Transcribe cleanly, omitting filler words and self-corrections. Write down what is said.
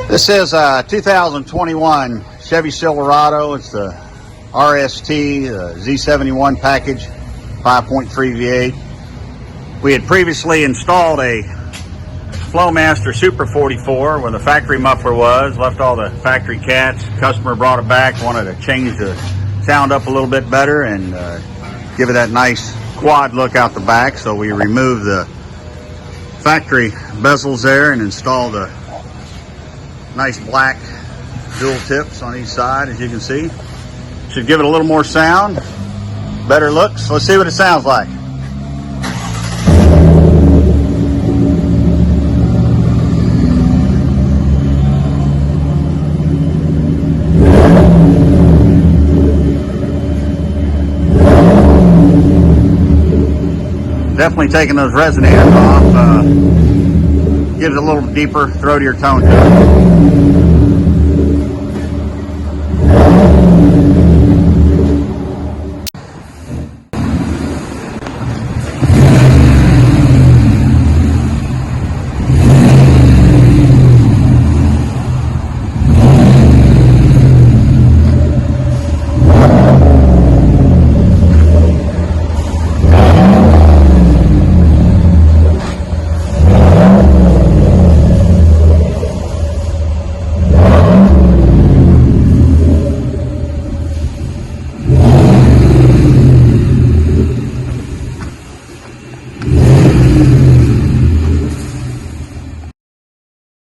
This is a 2021 Chevy Silverado. It's the RST, the Z71 package, 5.3 V8. We had previously installed a Flowmaster Super 44 where the factory muffler was, left all the factory cats. Customer brought it back, wanted to change the sound up a little bit better and give it that nice quad look out the back. So we removed the factory bezels there and installed the nice black dual tips on each side, as you can see. Should give it a little more sound, better looks. Let's see what it sounds like. Definitely taking those resonators off gives a little deeper, throatier tone to it.